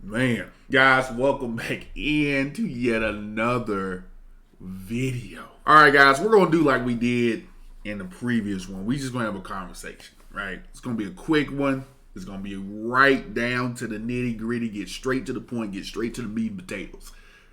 Man, guys, welcome back into yet another video. All right, guys, we're gonna do like we did in the previous one. We just gonna have a conversation, right? It's gonna be a quick one. It's gonna be right down to the nitty gritty. Get straight to the point. Get straight to the meat and potatoes.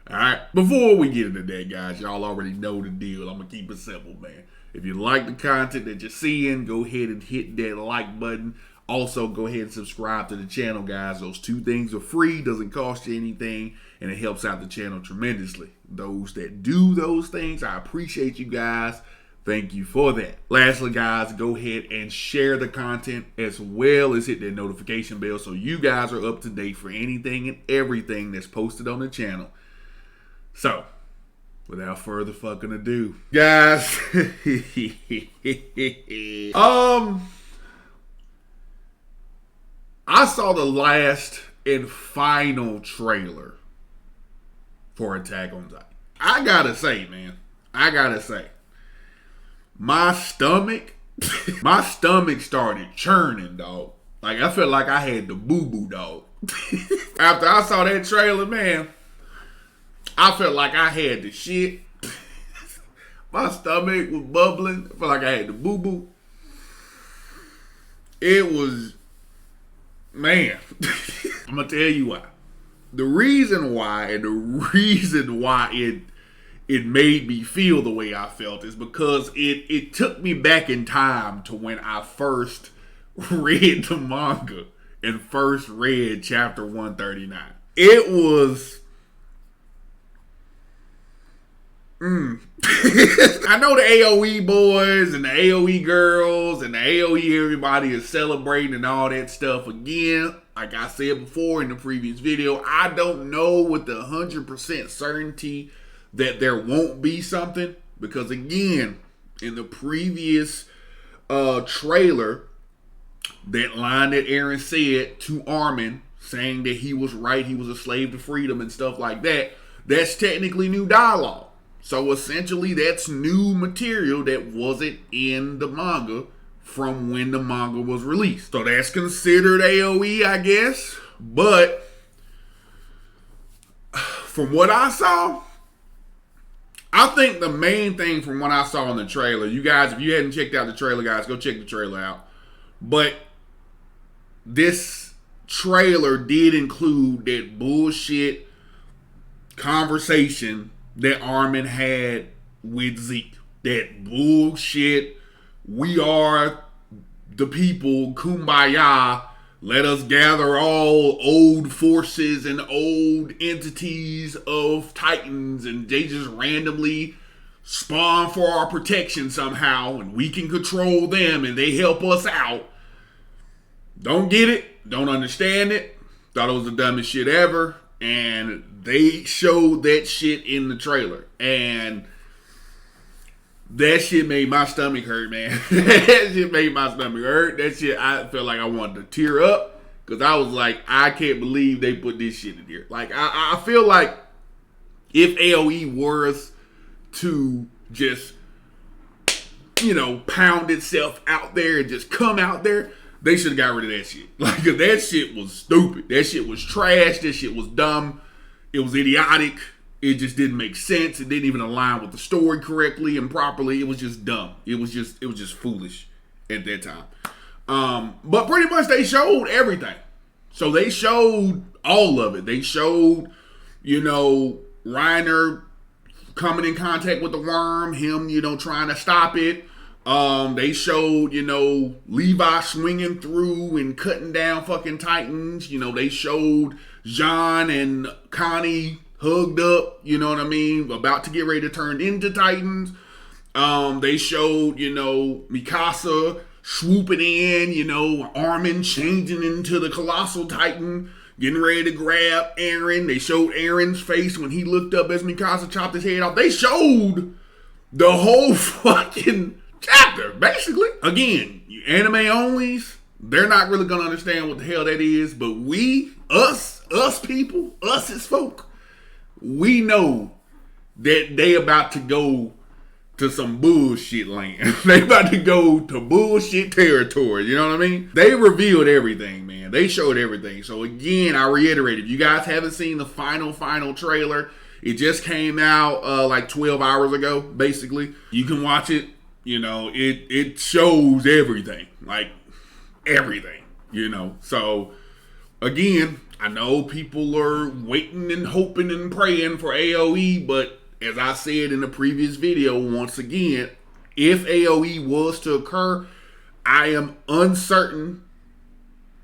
All right. Before we get into that, guys, y'all already know the deal. I'm gonna keep it simple, man. If you like the content that you're seeing, go ahead and hit that like button. Also, go ahead and subscribe to the channel, guys. Those two things are free, doesn't cost you anything, and it helps out the channel tremendously. Those that do those things, I appreciate you guys. Thank you for that. Lastly, guys, go ahead and share the content as well as hit that notification bell so you guys are up to date for anything and everything that's posted on the channel. So, without further fucking ado, guys, I saw the last and final trailer for Attack on Titan. I gotta say, man, my stomach started churning, dog. Like, I felt like I had the boo-boo, dog. After I saw that trailer, man, I felt like I had the shit. My stomach was bubbling. I felt like I had the boo-boo. It was... Man, I'm going to tell you why. The reason why it made me feel the way I felt is because it took me back in time to when I first read the manga and first read chapter 139. It was... I know the AOE boys and the AOE girls and the AOE everybody is celebrating and all that stuff. Again, like I said before in the previous video, I don't know with the 100% certainty that there won't be something. Because again, in the previous trailer, that line that Eren said to Armin, saying that he was right, he was a slave to freedom and stuff like that, that's technically new dialogue. So essentially, that's new material that wasn't in the manga from when the manga was released. So that's considered AOE, I guess. But from what I saw, I think the main thing from what I saw in the trailer, you guys, if you hadn't checked out the trailer, guys, go check the trailer out. But this trailer did include that bullshit conversation that Armin had with Zeke. That bullshit, we are the people, kumbaya, let us gather all old forces and old entities of Titans and they just randomly spawn for our protection somehow and we can control them and they help us out. Don't get it, don't understand it, thought it was the dumbest shit ever. And they showed that shit in the trailer. And that shit made my stomach hurt, man. That shit made my stomach hurt. That shit, I felt like I wanted to tear up. Because I was like, I can't believe they put this shit in here. Like, I feel like if AOE was to just, pound itself out there and just come out there, they should have got rid of that shit. Like, that shit was stupid. That shit was trash. That shit was dumb. It was idiotic. It just didn't make sense. It didn't even align with the story correctly and properly. It was just dumb. It was just foolish at that time. But pretty much they showed everything. So they showed all of it. They showed, Reiner coming in contact with the worm, him, trying to stop it. They showed, Levi swinging through and cutting down fucking Titans. They showed Jean and Connie hugged up, about to get ready to turn into Titans. They showed, Mikasa swooping in, Armin changing into the Colossal Titan, getting ready to grab Eren. They showed Eren's face when he looked up as Mikasa chopped his head off. They showed the whole fucking chapter, basically. Again, you anime onlys, they're not really gonna understand what the hell that is, but us people, us as folk, we know that they about to go to some bullshit land. They about to go to bullshit territory. You know what I mean? They revealed everything, man. They showed everything. So again, I reiterate, if you guys haven't seen the final trailer, it just came out like 12 hours ago, basically. You can watch it. You know, it shows everything. Like, everything. You know, so again, I know people are waiting and hoping and praying for AOE, but as I said in the previous video, once again, if AOE was to occur, I am uncertain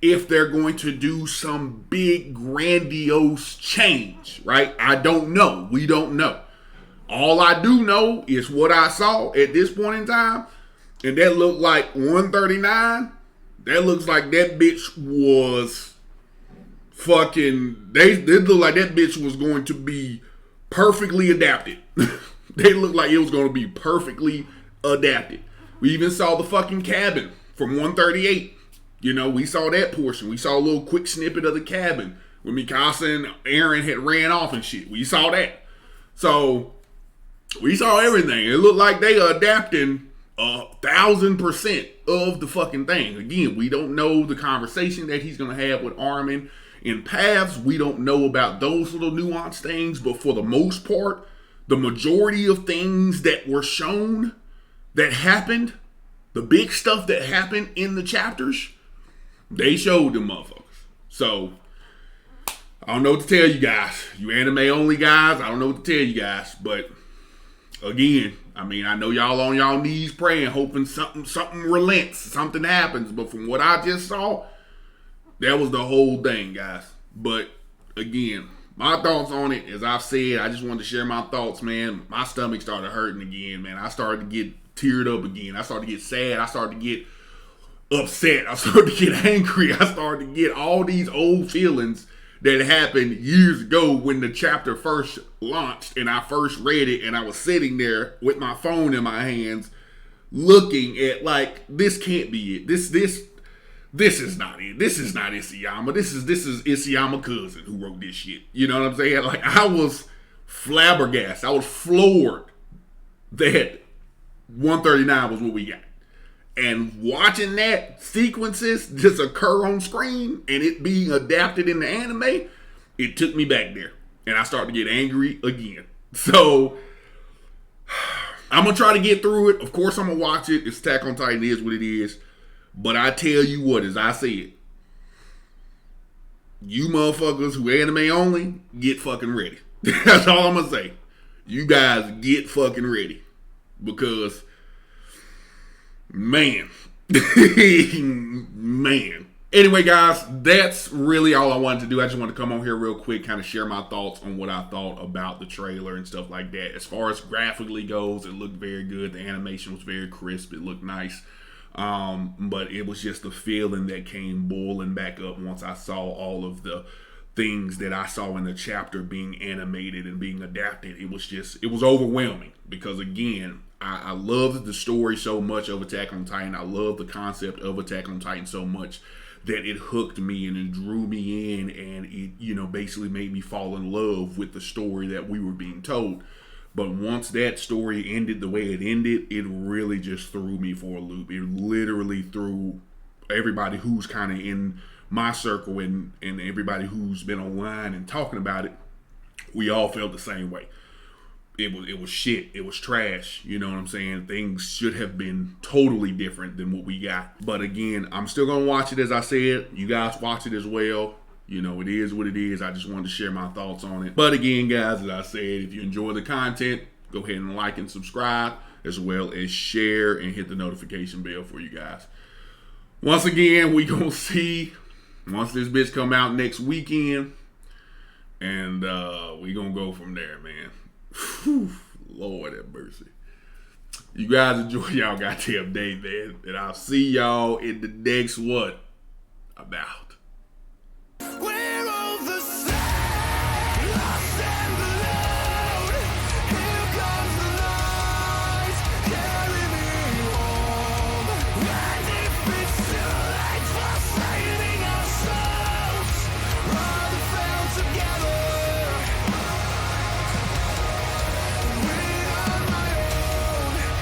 if they're going to do some big grandiose change, right? I don't know. We don't know. All I do know is what I saw at this point in time, and that looked like 139. That looks like that bitch was fucking, they look like that bitch was going to be perfectly adapted. They looked like it was going to be perfectly adapted. We even saw the fucking cabin from 138. You know, we saw that portion. We saw a little quick snippet of the cabin when Mikasa and Eren had ran off and shit. We saw that. So, we saw everything. It looked like they are adapting 1,000% of the fucking thing. Again, we don't know the conversation that he's going to have with Armin in Paths. We don't know about those little nuanced things, but for the most part, the majority of things that were shown that happened, the big stuff that happened in the chapters, they showed them motherfuckers. So, I don't know what to tell you guys. You anime only guys, I don't know what to tell you guys, but again, I mean, I know y'all on y'all knees praying, hoping something relents, something happens. But from what I just saw, that was the whole thing, guys. But again, my thoughts on it, as I've said, I just wanted to share my thoughts, man. My stomach started hurting again, man. I started to get teared up again. I started to get sad. I started to get upset. I started to get angry. I started to get all these old feelings that happened years ago when the chapter first launched and I first read it, and I was sitting there with my phone in my hands looking at, like, this can't be it. This is not it. This is not Isayama. This is Isayama cousin who wrote this shit. You know what I'm saying? Like, I was flabbergasted. I was floored that 139 was what we got. And watching that sequences just occur on screen and it being adapted in the anime, it took me back there. And I started to get angry again. So, I'm going to try to get through it. Of course, I'm going to watch it. It's Attack on Titan is what it is. But I tell you what, as I said, you motherfuckers who anime only, get fucking ready. That's all I'm going to say. You guys get fucking ready. Because, man. Man. Anyway, guys, that's really all I wanted to do. I just wanted to come on here real quick, kind of share my thoughts on what I thought about the trailer and stuff like that. As far as graphically goes, it looked very good. The animation was very crisp. It looked nice. But it was just the feeling that came boiling back up once I saw all of the things that I saw in the chapter being animated and being adapted. It was overwhelming because, again, I loved the story so much of Attack on Titan. I love the concept of Attack on Titan so much that it hooked me and it drew me in, and it, basically made me fall in love with the story that we were being told. But once that story ended the way it ended, it really just threw me for a loop. It literally threw everybody who's kind of in my circle and everybody who's been online and talking about it, we all felt the same way. It was shit. It was trash. You know what I'm saying? Things should have been totally different than what we got. But again, I'm still going to watch it, as I said. You guys watch it as well. It is what it is. I just wanted to share my thoughts on it. But again, guys, as I said, if you enjoy the content, go ahead and like and subscribe, as well as share and hit the notification bell for you guys. Once again, we going to see once this bitch come out next weekend, and we going to go from there, man. Whew, Lord have mercy. You guys enjoy y'all goddamn day, man. And I'll see y'all in the next one. I'm out.